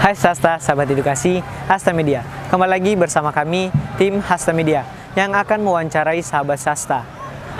Hai Sasta, sahabat edukasi Hasta Media. Kembali lagi bersama kami, tim Hasta Media, yang akan mewawancarai sahabat Sasta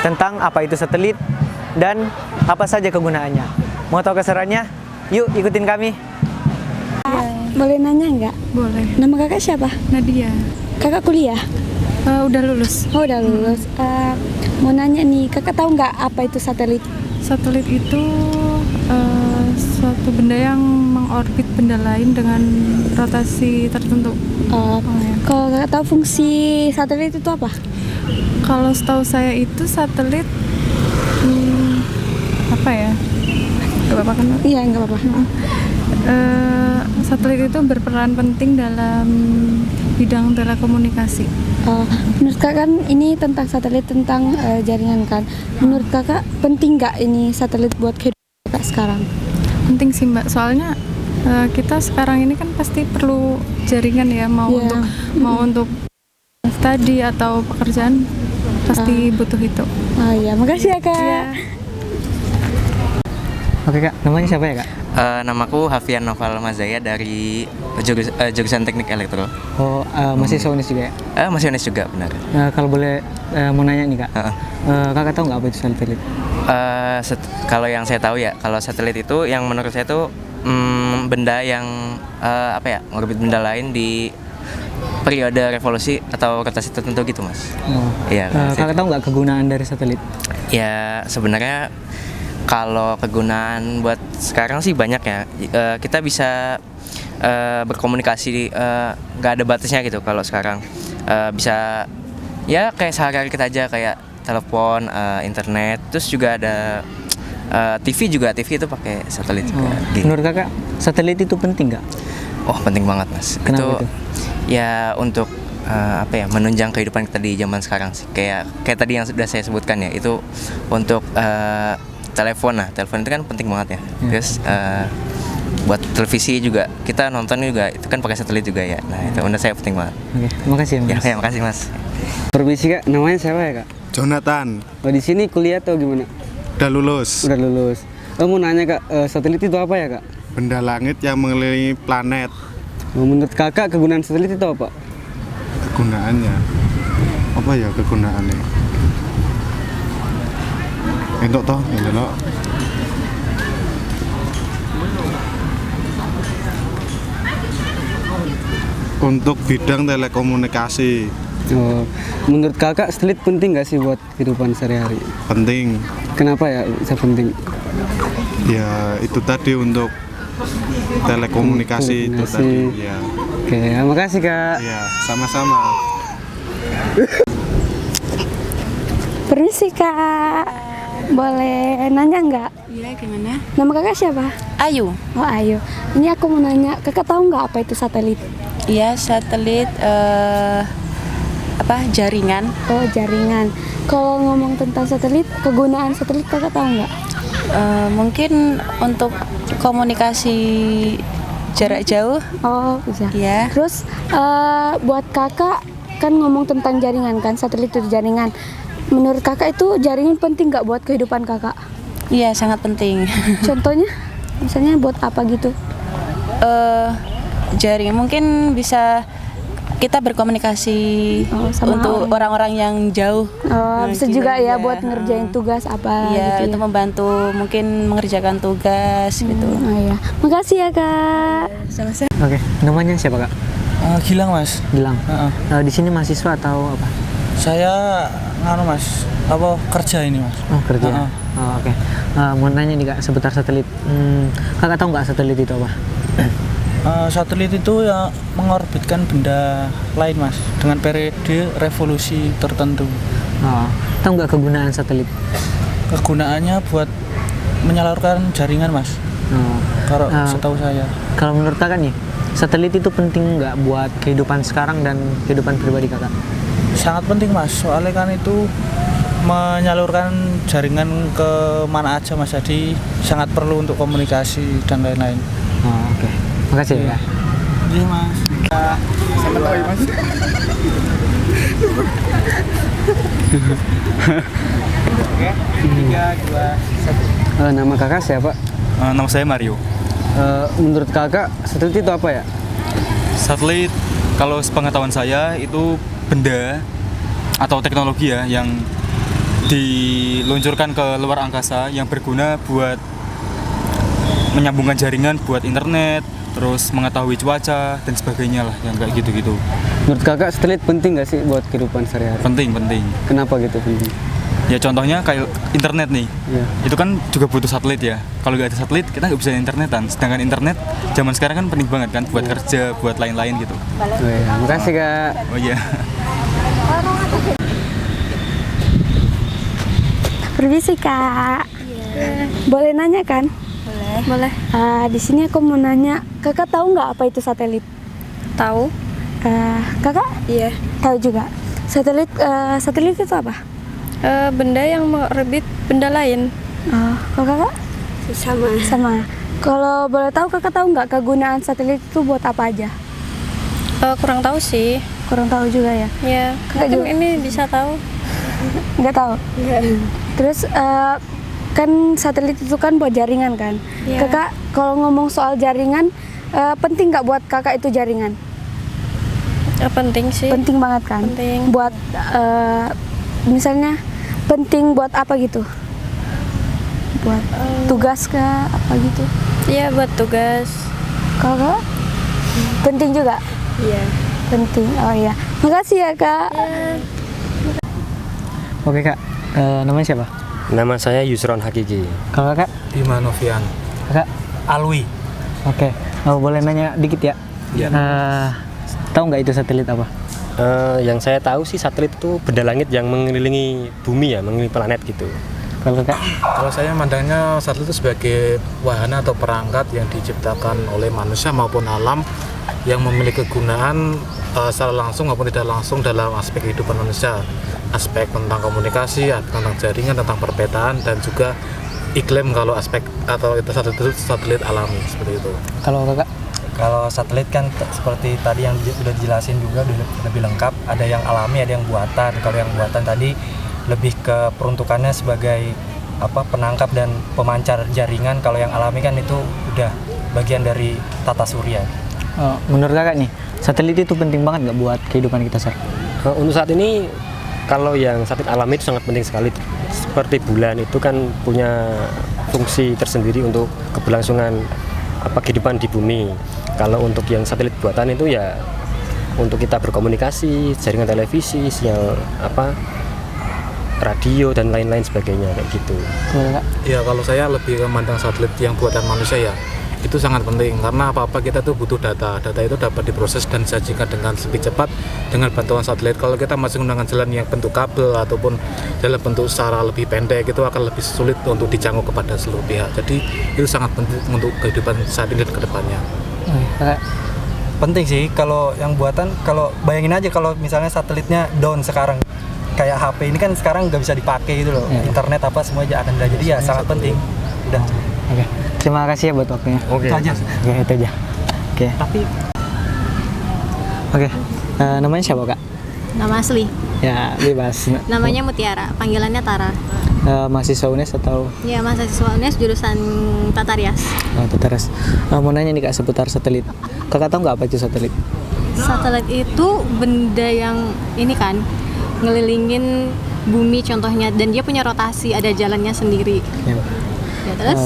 tentang apa itu satelit dan apa saja kegunaannya. Mau tahu keseruannya? Yuk ikutin kami. Boleh nanya nggak? Boleh. Nama kakak siapa? Nadia. Kakak kuliah? Udah lulus. Oh udah lulus. Mau nanya nih, kakak tahu nggak apa itu satelit? Satelit itu suatu benda yang mengorbit benda lain dengan rotasi tertentu. Ya. Kalau kakak tahu fungsi satelit itu apa? Kalau setahu saya itu satelit apa ya? Gak apa-apa kan? Iya nggak apa-apa. Satelit itu berperan penting dalam bidang telekomunikasi. Menurut kakak kan ini tentang satelit, tentang jaringan kan. Menurut kakak penting nggak ini satelit buat kehidupan kakak sekarang? Penting sih Mbak, soalnya kita sekarang ini kan pasti perlu jaringan ya, mau untuk studi atau pekerjaan pasti butuh itu. Oh iya, makasih ya kak. Iya. Oke kak, namanya siapa ya kak? Namaku Hafian Noval Mazaya dari jurusan Teknik Elektro. Oh, masih Unis juga ya? Masih Unis juga, benar. Kalau boleh mau nanya nih kak, kakak tahu nggak apa itu satelit? Kalau yang saya tahu ya, kalau satelit itu yang menurut saya itu benda yang ngorbit benda lain di periode revolusi atau rotasi tertentu gitu mas. Iya. Kakak tahu nggak kegunaan dari satelit? Ya sebenarnya kalau kegunaan buat sekarang sih banyak ya. Kita bisa berkomunikasi, nggak ada batasnya gitu. Kalau sekarang bisa ya kayak sehari-hari kita aja kayak telepon, internet, terus juga ada TV juga. TV itu pakai satelit juga. Gitu. Menurut kakak satelit itu penting nggak? Oh penting banget mas. Kenapa itu? Ya untuk menunjang kehidupan kita di zaman sekarang sih. Kayak tadi yang sudah saya sebutkan ya, itu untuk telepon itu kan penting banget ya. Terus buat televisi juga, kita nonton juga itu kan pakai satelit juga ya. Nah itu menurut saya penting banget. Oke, makasih ya mas. Ya makasih mas. Permisi kak, namanya siapa ya kak? Jonathan. Oh di sini kuliah atau gimana? Udah lulus. Udah lulus. Mau nanya kak, satelit itu apa ya kak? Benda langit yang mengelilingi planet. Menurut kakak kegunaan satelit itu apa? Kegunaannya apa ya kegunaannya? Entuk toh, entuk. Untuk bidang telekomunikasi. Oh, menurut kakak satelit penting nggak sih buat kehidupan sehari-hari? Penting. Kenapa ya bisa penting? Ya itu tadi untuk telekomunikasi itu tadi. Ya. Oke, makasih kak. Ya, sama-sama. Permisi kak, boleh nanya nggak? Iya, gimana? Nama kakak siapa? Ayu. Oh Ayu. Ini aku mau nanya, kakak tahu nggak apa itu satelit? Iya, satelit jaringan. Oh jaringan. Kalau ngomong tentang satelit, kegunaan satelit kakak tahu nggak? Mungkin untuk komunikasi jarak jauh. Oh bisa. Iya. Terus buat kakak kan ngomong tentang jaringan kan, satelit itu jaringan. Menurut kakak itu jaringan penting nggak buat kehidupan kakak? Iya, sangat penting. Contohnya, misalnya buat apa gitu? Jaringan mungkin bisa kita berkomunikasi sama untuk orang-orang yang jauh. Bisa juga ya buat ngerjain tugas apa Iya, gitu untuk ya? membantu mungkin mengerjakan tugas gitu. Oh iya. Makasih ya kak. Sama-sama. Oke, namanya siapa kak? Gilang mas. Gilang. Di sini mahasiswa atau apa? Saya mas, kerja ini mas. Oh kerja. Oke. Mau nanya nih kak seputar satelit. Kakak tahu nggak satelit itu apa? Satelit itu ya mengorbitkan benda lain mas, dengan periode revolusi tertentu. Tahu nggak kegunaan satelit? Kegunaannya buat menyalurkan jaringan mas. Kalau setahu saya. Kalau menurut kakak nih, satelit itu penting nggak buat kehidupan sekarang dan kehidupan pribadi kakak? Sangat penting mas, soalnya kan itu menyalurkan jaringan ke mana aja mas, jadi sangat perlu untuk komunikasi dan lain-lain. Oke. Makasih ya. Iya mas. Sama tahu mas. Nama kakak siapa? Nama saya Mario. Menurut kakak satelit itu apa ya? Satelit, kalau sepengetahuan saya itu benda atau teknologi ya yang diluncurkan ke luar angkasa yang berguna buat menyambungkan jaringan buat internet, terus mengetahui cuaca dan sebagainya lah, yang kayak gitu-gitu. Menurut kakak satelit penting nggak sih buat kehidupan sehari-hari? Penting. Kenapa gitu penting? Ya contohnya kayak internet nih, Iya. itu kan juga butuh satelit ya. Kalau nggak ada satelit kita nggak bisa internetan. Sedangkan internet zaman sekarang kan penting banget kan buat kerja, buat lain-lain gitu. Oh ya, makasih kak. Oh iya. Permisi kak. Boleh nanya kan? Boleh. Di sini aku mau nanya, kakak tahu nggak apa itu satelit? Tahu? Kakak? Iya. Tahu juga. Satelit itu apa? Benda yang mengorbit benda lain. Kalau kakak? Sama. Kalau boleh tahu, kakak tahu nggak kegunaan satelit itu buat apa aja? Kurang tahu sih. Kurang tahu juga ya. Ya, Kakak mungkin juga? ini bisa tahu. Nggak tahu. Terus kan satelit itu kan buat jaringan kan. Iya. Kakak kalau ngomong soal jaringan, penting nggak buat kakak itu jaringan? Penting sih. Penting banget kan. Penting. Buat misalnya penting buat apa gitu? Buat tugas kah apa gitu? Iya, buat tugas. Kalau kakak? Penting juga. Iya. Penting. Oh iya. Makasih ya kak. Oke kak, namanya siapa? Nama saya Yusron Hakiki. Kalau kakak? Bima Novian. Kakak? Alwi. Oke, boleh nanya dikit ya? Iya. Tahu nggak itu satelit apa? Yang saya tahu sih satelit itu benda langit yang mengelilingi bumi ya, mengelilingi planet gitu. Kalau kakak? Kalau saya mandangnya satelit itu sebagai wahana atau perangkat yang diciptakan oleh manusia maupun alam yang memiliki kegunaan secara langsung maupun tidak langsung dalam aspek kehidupan manusia, aspek tentang komunikasi, tentang jaringan, tentang perpetaan, dan juga iklim kalau aspek atau itu satelit alami seperti itu. Kalau kakak? Kalau satelit kan seperti tadi yang sudah dijelasin juga lebih lengkap, ada yang alami, ada yang buatan. Kalau yang buatan tadi lebih ke peruntukannya sebagai penangkap dan pemancar jaringan. Kalau yang alami kan itu udah bagian dari tata surya. Menurut kakak nih, satelit itu penting banget nggak buat kehidupan kita sehari? Untuk saat ini kalau yang satelit alami itu sangat penting sekali. Seperti bulan itu kan punya fungsi tersendiri untuk keberlangsungan kehidupan di bumi. Kalau untuk yang satelit buatan itu ya untuk kita berkomunikasi, jaringan televisi, sinyal radio dan lain-lain sebagainya kayak gitu. Ya kalau saya lebih memandang satelit yang buatan manusia ya itu sangat penting karena apa-apa kita tuh butuh data. Data itu dapat diproses dan disajikan dengan lebih cepat dengan bantuan satelit. Kalau kita masih menggunakan jalan yang bentuk kabel ataupun dalam bentuk secara lebih pendek itu akan lebih sulit untuk dijangkau kepada seluruh pihak. Jadi itu sangat penting untuk kehidupan saat ini dan kedepannya. Penting sih kalau yang buatan. Kalau bayangin aja kalau misalnya satelitnya down sekarang, kayak HP ini kan sekarang nggak bisa dipakai gitu loh. Internet semua aja akan jadi ya sangat penting. Udah. Oke. Terima kasih ya buat waktunya. Oke. Itu aja. Oke, itu aja. Oke. Oke. Namanya siapa kak? Nama asli. Ya bebas. Namanya Mutiara, panggilannya Tara. Mahasiswa UNES atau? Ya, mahasiswa UNES jurusan Tata Rias. Tata Rias. Mau nanya nih kak seputar satelit. Kakak tahu nggak apa itu satelit? Satelit itu benda yang ini kan ngelilingin bumi contohnya, dan dia punya rotasi, ada jalannya sendiri. Ya terus?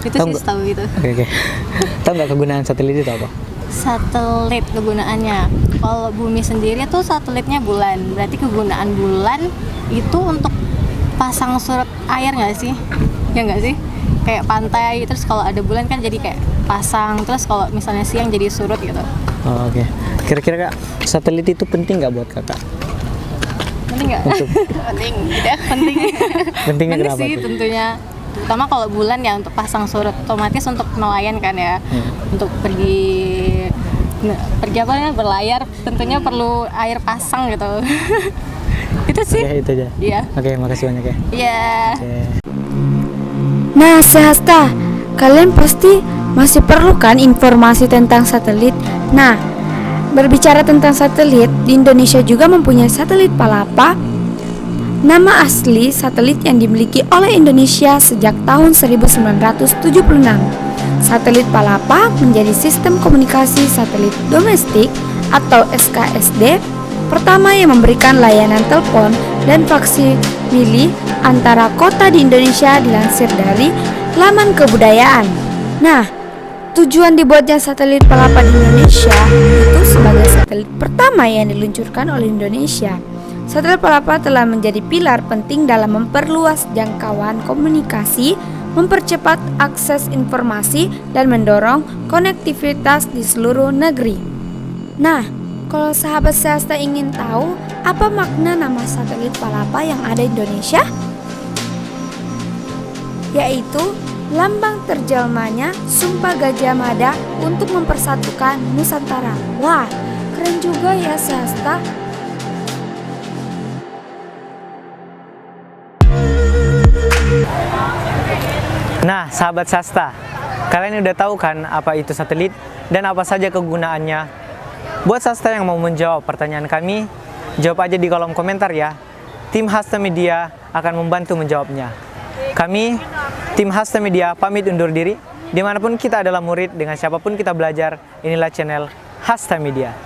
Itu sih setahu gitu. Oke. Tahu nggak kegunaan satelit itu apa? Satelit kegunaannya, kalau bumi sendiri tuh satelitnya bulan, berarti kegunaan bulan itu untuk pasang surut air nggak sih? Ya nggak sih? Kayak pantai, terus kalau ada bulan kan jadi kayak pasang, terus kalau misalnya siang jadi surut gitu. Oke. Kira-kira kak, satelit itu penting nggak buat kakak? Penting nggak? Penting, tidak penting. Pentingnya penting kenapa sih tuh? Tentunya. Terutama kalau bulan ya untuk pasang surut, otomatis untuk nelayan kan ya, untuk pergi apa ya, berlayar tentunya perlu air pasang gitu. Itu sih. Oke, itu aja. Iya. Oke, makasih banyak ya. Iya. Nah, Sehasta, kalian pasti masih perlu kan informasi tentang satelit? Nah, berbicara tentang satelit, di Indonesia juga mempunyai satelit Palapa Nama asli satelit yang dimiliki oleh Indonesia sejak tahun 1976. Satelit Palapa menjadi sistem komunikasi satelit domestik atau SKSD pertama yang memberikan layanan telepon dan faksimili antara kota di Indonesia, dilansir dari laman kebudayaan. Nah, tujuan dibuatnya satelit Palapa di Indonesia itu sebagai satelit pertama yang diluncurkan oleh Indonesia. Satelit Palapa telah menjadi pilar penting dalam memperluas jangkauan komunikasi, mempercepat akses informasi, dan mendorong konektivitas di seluruh negeri. Nah, kalau sahabat swasta ingin tahu apa makna nama satelit Palapa yang ada di Indonesia, yaitu lambang terjelmanya Sumpah Gajah Mada untuk mempersatukan Nusantara. Wah, keren juga ya swasta. Nah, sahabat swasta, kalian udah tahu kan apa itu satelit dan apa saja kegunaannya? Buat swasta yang mau menjawab pertanyaan kami, jawab aja di kolom komentar ya. Tim Hasta Media akan membantu menjawabnya. Kami, tim Hasta Media, pamit undur diri. Dimanapun kita adalah murid, dengan siapapun kita belajar, inilah channel Hasta Media.